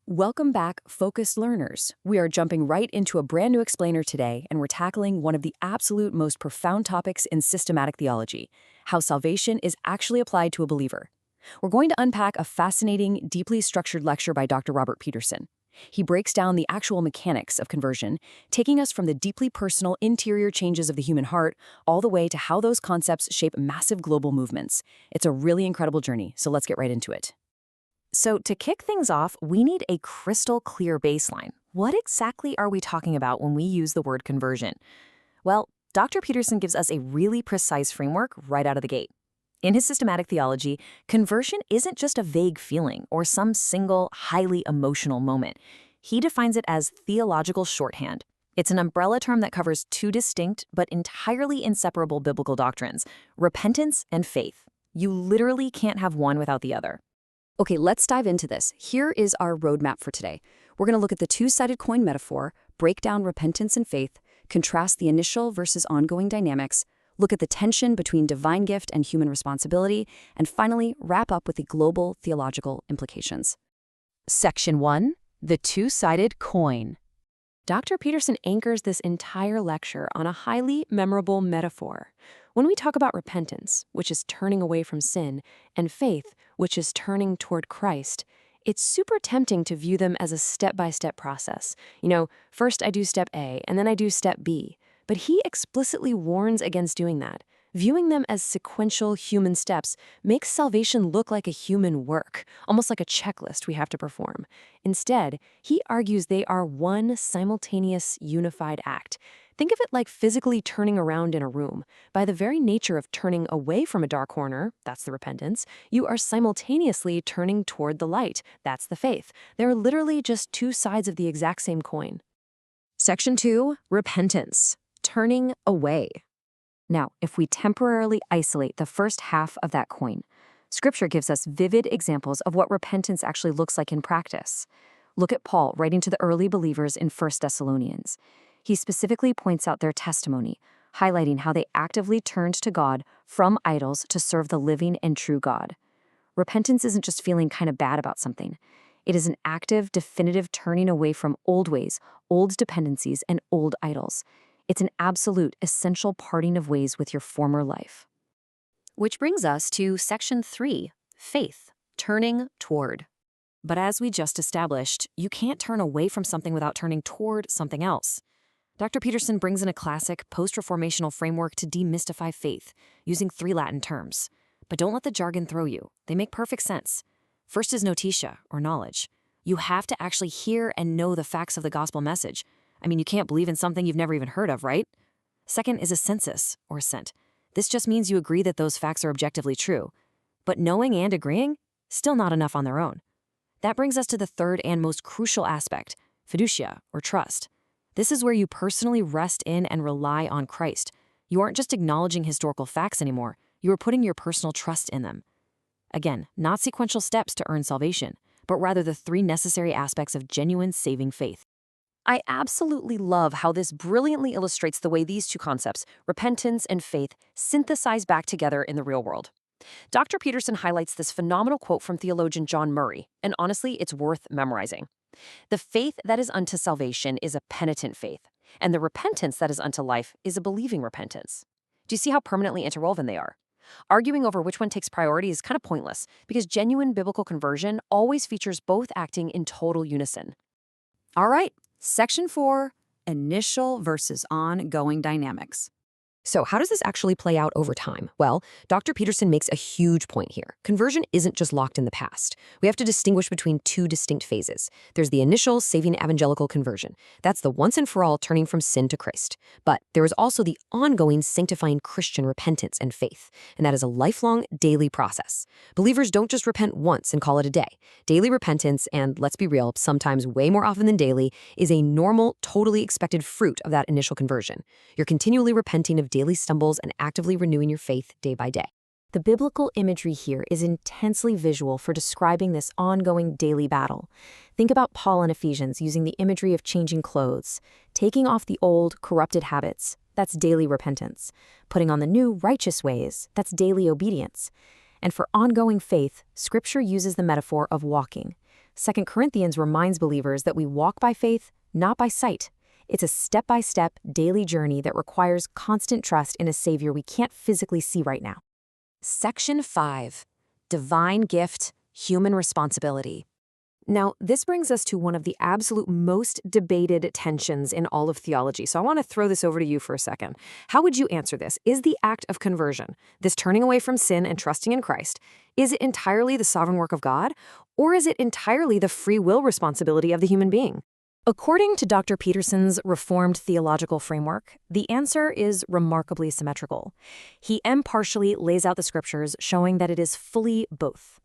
Welcome back, focused learners. We are jumping right into a brand new explainer today, and we're tackling one of the absolute most profound topics in systematic theology, how salvation is actually applied to a believer. We're going to unpack a fascinating, deeply structured lecture by Dr. Robert Peterson. He breaks down the actual mechanics of conversion, taking us from the deeply personal interior changes of the human heart all the way to how those concepts shape massive global movements. It's a really incredible journey, so let's get right into it. So to kick things off, we need a crystal clear baseline. What exactly are we talking about when we use the word conversion? Well, Dr. Peterson gives us a really precise framework right out of the gate. In his systematic theology, conversion isn't just a vague feeling or some single, highly emotional moment. He defines it as theological shorthand. It's an umbrella term that covers two distinct but entirely inseparable biblical doctrines: repentance and faith. You literally can't have one without the other. Okay, let's dive into this. Here is our roadmap for today. We're going to look at the two-sided coin metaphor, break down repentance and faith, contrast the initial versus ongoing dynamics, look at the tension between divine gift and human responsibility, and finally wrap up with the global theological implications. Section 1, the two-sided coin. Dr. Peterson anchors this entire lecture on a highly memorable metaphor. When we talk about repentance, which is turning away from sin, and faith, which is turning toward Christ, it's super tempting to view them as a step-by-step process. First I do step A, and then I do step B. But he explicitly warns against doing that. Viewing them as sequential human steps makes salvation look like a human work, almost like a checklist we have to perform. Instead, he argues they are one simultaneous, unified act. Think of it like physically turning around in a room. By the very nature of turning away from a dark corner, that's the repentance, you are simultaneously turning toward the light, that's the faith. They're literally just two sides of the exact same coin. Section 2, repentance, turning away. Now, if we temporarily isolate the first half of that coin, Scripture gives us vivid examples of what repentance actually looks like in practice. Look at Paul writing to the early believers in 1 Thessalonians. He specifically points out their testimony, highlighting how they actively turned to God from idols to serve the living and true God. Repentance isn't just feeling kind of bad about something. It is an active, definitive turning away from old ways, old dependencies, and old idols. It's an absolute, essential parting of ways with your former life. Which brings us to Section 3, faith, turning toward. But as we just established, you can't turn away from something without turning toward something else. Dr. Peterson brings in a classic post-reformational framework to demystify faith, using 3 Latin terms. But don't let the jargon throw you. They make perfect sense. First is notitia, or knowledge. You have to actually hear and know the facts of the gospel message. You can't believe in something you've never even heard of, right? Second is a sensus, or assent. This just means you agree that those facts are objectively true. But knowing and agreeing, still not enough on their own. That brings us to the third and most crucial aspect, fiducia, or trust. This is where you personally rest in and rely on Christ. You aren't just acknowledging historical facts anymore. You are putting your personal trust in them. Again, not sequential steps to earn salvation, but rather the 3 necessary aspects of genuine saving faith. I absolutely love how this brilliantly illustrates the way these two concepts, repentance and faith, synthesize back together in the real world. Dr. Peterson highlights this phenomenal quote from theologian John Murray, and honestly, it's worth memorizing. The faith that is unto salvation is a penitent faith, and the repentance that is unto life is a believing repentance. Do you see how permanently interwoven they are? Arguing over which one takes priority is kind of pointless, because genuine biblical conversion always features both acting in total unison. All right. Section 4, initial versus ongoing dynamics. So how does this actually play out over time? Well, Dr. Peterson makes a huge point here. Conversion isn't just locked in the past. We have to distinguish between 2 distinct phases. There's the initial saving evangelical conversion. That's the once and for all turning from sin to Christ. But there is also the ongoing sanctifying Christian repentance and faith, and that is a lifelong, daily process. Believers don't just repent once and call it a day. Daily repentance, and let's be real, sometimes way more often than daily, is a normal, totally expected fruit of that initial conversion. You're continually repenting of daily stumbles and actively renewing your faith day by day. The biblical imagery here is intensely visual for describing this ongoing daily battle. Think about Paul in Ephesians using the imagery of changing clothes, taking off the old, corrupted habits, that's daily repentance, putting on the new, righteous ways, that's daily obedience. And for ongoing faith, Scripture uses the metaphor of walking. 2 Corinthians reminds believers that we walk by faith, not by sight. It's a step-by-step daily journey that requires constant trust in a Savior we can't physically see right now. Section 5. Divine Gift, Human Responsibility. Now, this brings us to one of the absolute most debated tensions in all of theology. So I want to throw this over to you for a second. How would you answer this? Is the act of conversion, this turning away from sin and trusting in Christ, is it entirely the sovereign work of God, or is it entirely the free will responsibility of the human being? According to Dr. Peterson's Reformed theological framework, the answer is remarkably symmetrical. He impartially lays out the scriptures, showing that it is fully both.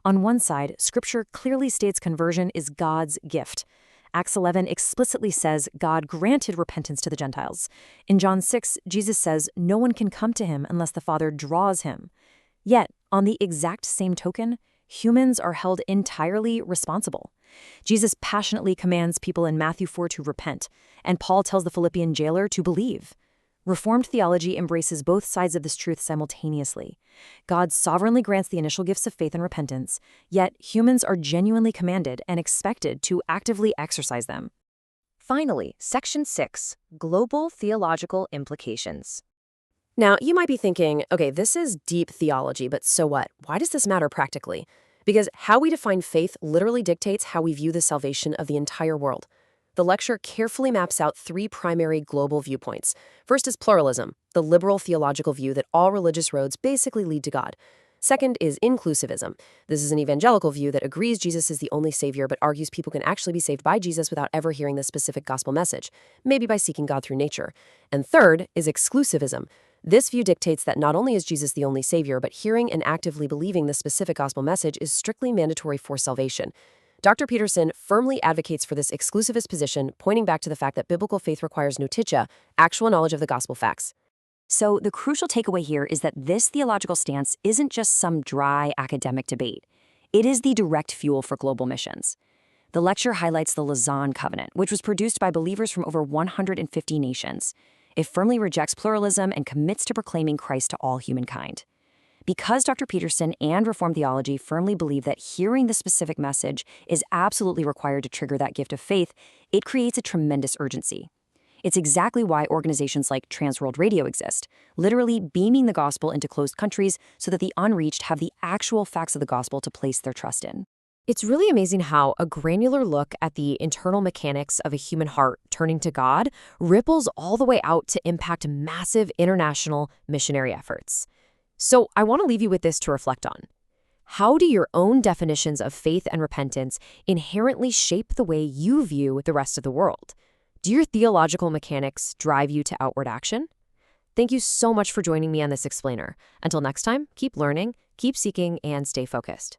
On one side, Scripture clearly states conversion is God's gift. Acts 11 explicitly says God granted repentance to the Gentiles. In John 6, Jesus says no one can come to him unless the Father draws him. Yet, on the exact same token, humans are held entirely responsible. Jesus passionately commands people in Matthew 4 to repent, and Paul tells the Philippian jailer to believe. Reformed theology embraces both sides of this truth simultaneously. God sovereignly grants the initial gifts of faith and repentance, yet humans are genuinely commanded and expected to actively exercise them. Finally, Section 6, Global Theological Implications. Now, you might be thinking, okay, this is deep theology, but so what? Why does this matter practically? Because how we define faith literally dictates how we view the salvation of the entire world. The lecture carefully maps out 3 primary global viewpoints. First is pluralism, the liberal theological view that all religious roads basically lead to God. Second is inclusivism. This is an evangelical view that agrees Jesus is the only Savior, but argues people can actually be saved by Jesus without ever hearing the specific gospel message, maybe by seeking God through nature. And third is exclusivism. This view dictates that not only is Jesus the only Savior, but hearing and actively believing the specific gospel message is strictly mandatory for salvation. Dr. Peterson firmly advocates for this exclusivist position, pointing back to the fact that biblical faith requires notitia, actual knowledge of the gospel facts. So the crucial takeaway here is that this theological stance isn't just some dry academic debate. It is the direct fuel for global missions. The lecture highlights the Lausanne Covenant, which was produced by believers from over 150 nations. It firmly rejects pluralism and commits to proclaiming Christ to all humankind. Because Dr. Peterson and Reformed theology firmly believe that hearing the specific message is absolutely required to trigger that gift of faith, it creates a tremendous urgency. It's exactly why organizations like Transworld Radio exist, literally beaming the gospel into closed countries so that the unreached have the actual facts of the gospel to place their trust in. It's really amazing how a granular look at the internal mechanics of a human heart turning to God ripples all the way out to impact massive international missionary efforts. So I want to leave you with this to reflect on. How do your own definitions of faith and repentance inherently shape the way you view the rest of the world? Do your theological mechanics drive you to outward action? Thank you so much for joining me on this explainer. Until next time, keep learning, keep seeking, and stay focused.